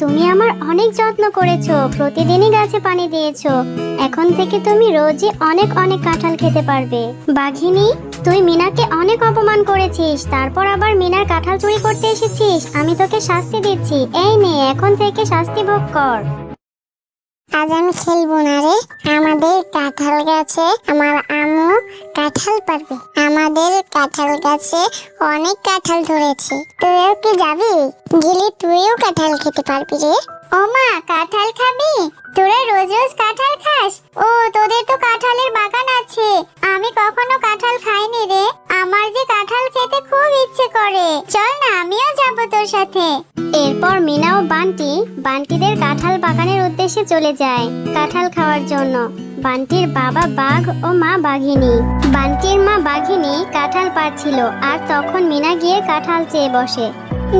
তুমি আমার অনেক যত্ন করেছো, প্রতিদিনই গাছে পানি দিয়েছো। এখন থেকে তুমি রোজই অনেক অনেক কাঁঠাল খেতে পারবে। বাঘিনী, তুই মিনাকে অনেক অপমান করেছিস, তারপর আবার মিনার কাঁঠাল চুরি করতে এসেছিস। আমি তোকে শাস্তি দিচ্ছি, এই নে এখন থেকে শাস্তি ভোগ কর। আজ আমি খেলবো না রে। আমাদের কাঁঠাল গাছে আমার আম্মু কাঁঠাল পারবে। আমাদের কাঁঠাল গাছে অনেক কাঁঠাল ধরেছে। তুইও কি যাবি? গেলে তুইও কাঁঠাল খেতে পারবি রে। ও মা, কাঁঠাল খাবি? তোরা রোজ রোজ কাঁঠাল খাস? ও, তোদের তো কাঁঠালের বাগান আছে। আমি কখনো কাঁঠাল খাইনি রে। আমার যে কাঁঠাল খেতে খুব ইচ্ছে করে। চল না, আমিও যাবো তোর সাথে। এরপর মিনা ও বান্টিদের কাঁঠাল বাগানের উদ্দেশ্যে চলে যায় কাঁঠাল খাওয়ার জন্য। বান্টির বাবা বাঘ ও মা বাঘিনী। বান্টির মা বাঘিনী কাঁঠাল পাড়ছিল, আর তখন মিনা গিয়ে কাঁঠাল চেয়ে বসে।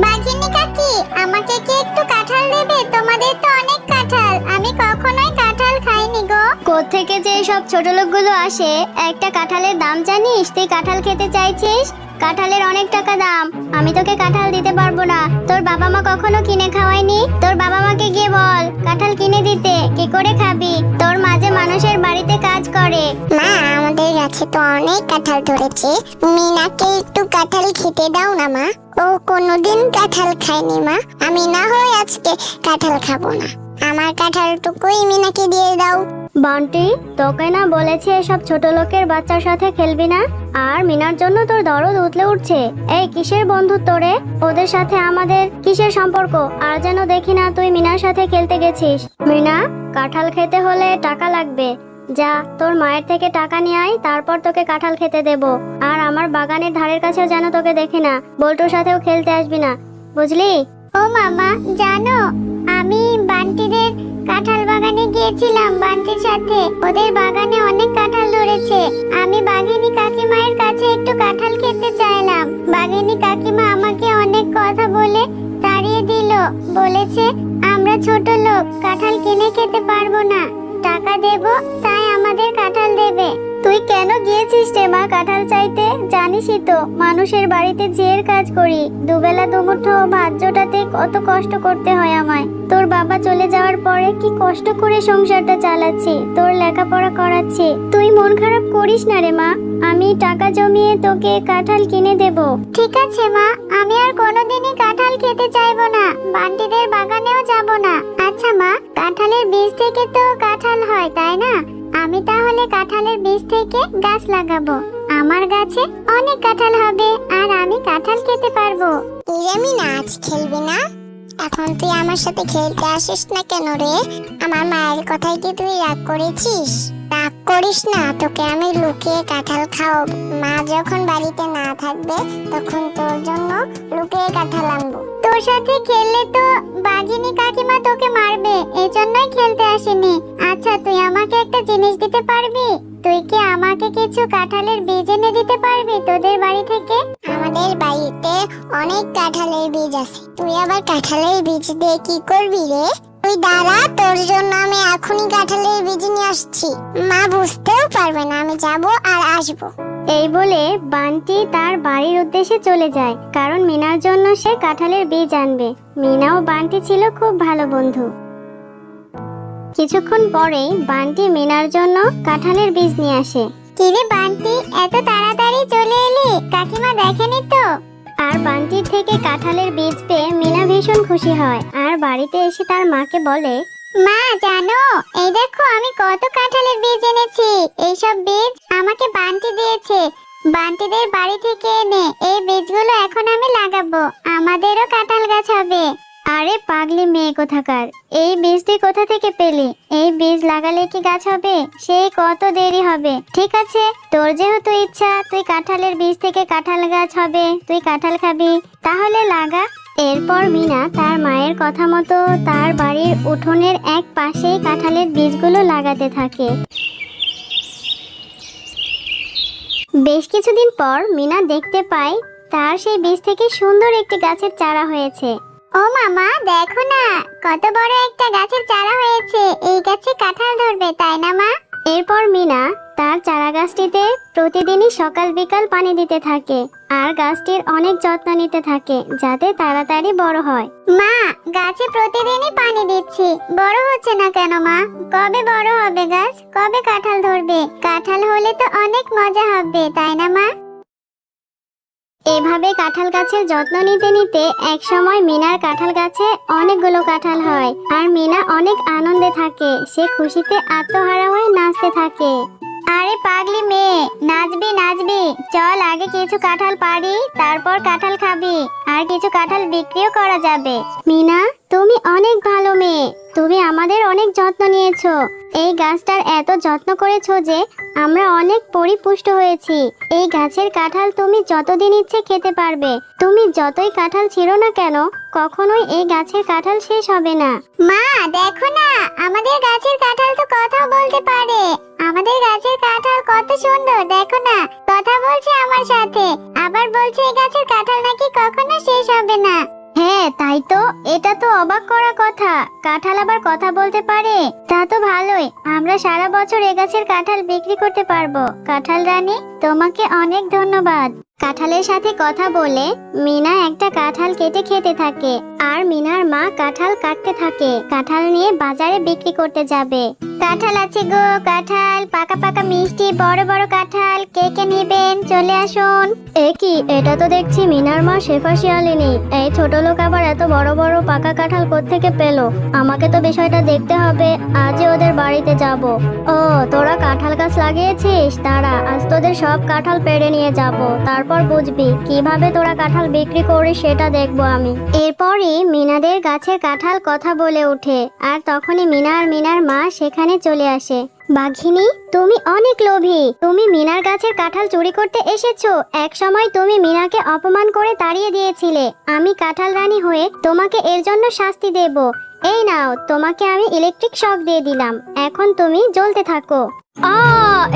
বাঘিনী কাকি, আমাকে কি একটু কাঁঠাল দেবে? তোমাদের তো অনেক কাঁঠাল, আমি কখনোই কাঁঠাল খাইনি গো। কোত্থেকে যে সব ছোট লোকগুলো আসে, একটা কাঁঠালের দাম জানিস? তুই কাঁঠাল খেতে চাইছিস? কাঁঠালের অনেক টাকা দাম। আমি তোকে কাঁঠাল দিতে পারবো না। তোর বাবা মা কখনো কিনে খাওয়ায়নি? তোর বাবা মাকে গিয়ে বল কাঁঠাল কিনে দিতে। কি করে খাবি? তোর মাঝে মানুষের বাড়িতে কাজ করে। মা, আমাদের গাছে তো অনেক কাঁঠাল ধরেছে, মিনাকে একটু কাঁঠাল খেতে দাও না মা। ও কোনোদিন কাঁঠাল খায়নি মা। আমি না হয় আজকে কাঁঠাল খাবো না। আমার কাঁঠালটুকুই মিনাকে দিয়ে দাও। বান্টি, তোকে না বলেছে এসব ছোট লোকের বাচ্চার সাথে খেলবি না? আর মিনার জন্য তোর দরদ উতলে উঠছে। এই কিসের বন্ধুত্ব রে? ওদের সাথে আমাদের কিসের সম্পর্ক? আর যেন দেখি না তুই মিনার সাথে খেলতে গেছিস। মিনা, কাঁঠাল খেতে হলে টাকা লাগবে। যা, তোর মায়ের থেকে টাকা নিয়ে আয়, তারপর তোকে কাঁঠাল খেতে দেব। আর আমার বাগানের ধারের কাছেও যেন তোকে দেখি না। বল্টুর সাথেও খেলতে আসবি না, বুঝলি? ও মামা, জানো আমি বান্টিদের কাঁঠাল বাগানে গিয়েছিলাম বান্টির সাথে। ওদের বাগানে অনেক কাঁঠাল ধরেছে। আমি বাঘিনী কাকিমায়ের কাছে একটু কাঁঠাল খেতে চাইলাম। বাঘিনী কাকিমা আমাকে অনেক কথা বলে তাড়িয়ে দিল। বলেছে আমরা ছোট লোক, কাঁঠাল কিনে খেতে পারবো না। টাকা দেব, তাই আমাদের কাঁঠাল দেবে। তুই কেন গিয়েছিস রে মা কাঁঠাল চাইতে? জানিসই তো মানুষের বাড়িতে জের কাজ করি, দুবেলা দুমুঠো ভাত জোটাতে কত কষ্ট করতে হয় আমায়। তোর বাবা চলে যাওয়ার পরে কি কষ্ট করে সংসারটা চালাচ্ছি, তোর লেখাপড়া করাচ্ছি। তুই মন খারাপ করিস না রে মা, আমি টাকা জমিয়ে তোকে কাঁঠাল কিনে দেব। ঠিক আছে মা, আমি আর কোনোদিনই কাঁঠাল খেতে চাইবো না, বান্টিদের বাগানেও যাব না। আচ্ছা মা, কাঁঠালের বীজ থেকে তো কাঁঠাল হয়, তাই না? আমি তাহলে কাঁঠালের বীজ থেকে গাছ লাগাবো। আমার গাছে অনেক কাঁঠাল হবে, আর আমি কাঁঠাল খেতে পারবো। আমি নাচ খেলবি না? এখন তুই আমার সাথে খেলতে আসিস না কেন রে? আমার মায়ের কথাই কি তুই রাগ করেছিস? রাগ করিস না, তোকে আমি লুকিয়ে কাঁঠাল খাওয়াবো। মা যখন বাড়িতে না থাকবে তখন তোর জন্য লুকিয়ে কাঁঠাল আনবো। তোর সাথে খেললে তো বাঘিনী কাকিমা তোকে মারবে, এজন্যই খেলতে আসিনি। আচ্ছা, তুই আমাকে একটা জিনিস দিতে পারবি? তুই কি আমাকে কিছু কাঁঠালের বীজ এনে দিতে পারবি তোদের বাড়ি থেকে? আমাদের বাড়িতে অনেক কাঁঠালের বীজ আছে। তুই আবার কাঁঠালের বীজ দিয়ে কি করবি রে? তুই দাঁড়া, তোর জন্য আমি এখনই কাঁঠালের বীজ নিয়ে আসছি। মা বুঝতেও পারবে না আমি যাব আর আসব। এই বলে বান্টি তার বাড়ির উদ্দেশ্যে চলে যায়, কারণ মিনার জন্য সে কাঁঠালের বীজ আনবে। মিনা ও বান্টি ছিল খুব ভালো বন্ধু। কিছুক্ষণ পরেই বান্টি মিনার জন্য কাঁঠালের বীজ নিয়ে আসে। কিরে বান্টি, এত তাড়াতাড়ি চলে এলি? কাকিমা দেখেনি তো? আর বান্টির থেকে কাঁঠালের বীজ পেয়ে মিনা ভীষণ খুশি হয়, আর বাড়িতে এসে তার মাকে বলে, মা জানো, এই দেখো আমি কত কাঁঠালের বীজ এনেছি। এইসব বীজ আমাকে বান্টি দিয়েছে, বান্টিদের বাড়ি থেকে এনে। এই বীজগুলো এখন আমি লাগাবো, আমাদেরও কাঁঠাল গাছ হবে। আরে পাগলি মেয়ে কোথাকার, এই বীজ তুই কোথা থেকে পেলি? এই বীজ লাগালে কি গাছ হবে? সেই কত দেরি হবে। ঠিক আছে, তোর যেহেতু ইচ্ছা তুই কাঁঠালের বীজ থেকে কাঁঠাল গাছ হবে, তুই কাঁঠাল খাবি, তাহলে লাগা। এরপর মিনা তার মায়ের কথা মতো তার বাড়ির উঠোনের এক পাশেই কাঁঠালের বীজগুলো লাগাতে থাকে। বেশ কিছুদিন পর মিনা দেখতে পায় তার সেই বীজ থেকে সুন্দর একটি গাছের চারা হয়েছে। ও মামা, দেখো না কত বড় একটা গাছের চারা হয়েছে। এই গাছে কাঁঠাল ধরবে, তাই না মা? এরপর মিনা তার চারা গাছটিতে প্রতিদিনই সকাল বিকাল পানি দিতে থাকে। আর গাছটির অনেক যত্ন নিতে থাকে যাতে তাড়াতাড়ি বড় হয়। মা, গাছে প্রতিদিনই পানি দিচ্ছি, বড় হচ্ছে না কেন মা? কবে বড় হবে গাছ? কবে কাঁঠাল ধরবে? কাঁঠাল হলে তো অনেক মজা হবে, তাই না মা? এভাবে কাঁঠাল গাছের যত্ন নিতে নিতে এক সময় মিনার কাঁঠাল গাছে অনেকগুলো কাঁঠাল হয় আর মিনা অনেক আনন্দে থাকে। সে খুশিতে আত্মহারা হয়ে নাচতে থাকে। আরে পাগলি মেয়ে, নাচবি নাচবি, চল আগে কিছু কাঁঠাল পারি, তারপর কাঁঠাল খাবি, আর কিছু কাঁঠাল বিক্রিও করা যাবে। মিনা, তুমি অনেক ভালো মেয়ে। তুমি আমাদের অনেক যত্ন নিয়েছো। এই গাছটার এত যত্ন করেছো যে আমরা অনেক পরিপুষ্ট হয়েছি। এই গাছের কাঁঠাল তুমি যতদিন ইচ্ছে খেতে পারবে। তুমি যতই কাঁঠাল ছিঁড়ো না কেন, কখনোই এই গাছের কাঁঠাল শেষ হবে না। মা দেখো না, আমাদের গাছের কাঁঠাল তো কথা বলতে পারে। আমাদের গাছের কাঁঠাল কত সুন্দর, দেখো না, কথা বলছে আমার সাথে, আবার বলছে এই গাছের কাঁঠাল নাকি কখনো শেষ হবে না। হ্যাঁ তাই তো, এটা তো অবাক করা কথা। কাঁঠাল আবার কথা বলতে পারে? তা তো ভালোই, আমরা সারা বছর এ গাছের কাঁঠাল বিক্রি করতে পারবো। কাঁঠাল রানী, তোমাকে অনেক ধন্যবাদ। কাঁঠালের সাথে কথা বলে মিনা একটা কাঁঠাল কেটে খেতে থাকে আর মিনার মা কাঁঠাল কাটতে থাকে। কাঁঠাল নিয়ে বাজারে বিক্রি করতে যাবে। কাঁঠাল আছে গো, কাঁঠাল, পাকা পাকা মিষ্টি বড় বড় কাঁঠাল, কে কে নেবেন চলে আসুন। এ কি, এটা তো দেখছি মিনার মা শেফা শিয়ালিনী। এই ছোট লোক আবার এত বড় বড় পাকা কাঁঠাল কোত্থেকে পেলো? আমাকে তো বিষয়টা দেখতে হবে। আজই ওদের বাড়িতে যাব। ও, তোরা কাঁঠাল গাছ লাগিয়েছিস? দাঁড়া, আজ তোদের সব কাঁঠাল পেড়ে নিয়ে যাব, তারপর বুঝবি কিভাবে তোরা কাঁঠাল বিক্রি করিস সেটা দেখবো আমি। এরপরই মিনাদের গাছের কাঁঠাল কথা বলে ওঠে আর তখনই মিনা আর মিনার মা সেখানে চলে আসে। বাঘিনী, তুমি অনেক লোভী। তুমি মিনার গাছের কাঁঠাল চুরি করতে এসেছো। এক সময় তুমি মিনাকে অপমান করে তাড়িয়ে দিয়েছিলে। আমি কাঁঠাল রানী হয়ে তোমাকে এর জন্য শাস্তি দেব। এই নাও, তোমাকে আমি ইলেকট্রিক শক দিয়ে দিলাম। এখন তুমি জ্বলতে থাকো।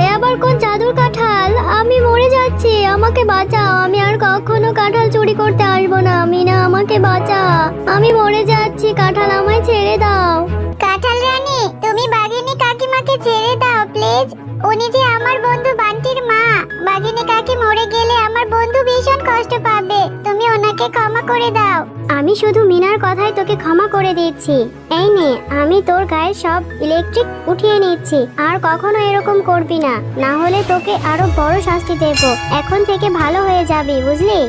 এ আবার কোন জাদুর কাঁঠাল? আমি মরে যাচ্ছি, আমাকে বাঁচাও। আমি আর কখনো কাঁঠাল চুরি করতে আসবো না। মিনা, আমাকে বাঁচা, আমি মরে যাচ্ছি। কাঁঠাল আমায় ছেড়ে দাও। কাঁঠাল রানী, তুমি বাঘিনী কাকিমাকে ছেড়ে দাও প্লিজ। উনি যে আমার বন্ধু বান্টির মা। বাঘিনী কাকি মরে গেলে আমার বন্ধু ভীষণ কষ্ট পাবে। তুমি ওনাকে ক্ষমা করে দাও। আমি শুধু মিনার কথাই তোকে ক্ষমা করে দিচ্ছি। এই নে, আমি তোর গায়ের সব ইলেকট্রিক উঠিয়ে নিচ্ছি। আর কখনো এরকম করবি না, না হলে তোকে আরো বড় শাস্তি দেব। এখন থেকে ভালো হয়ে যাবি, বুঝলি?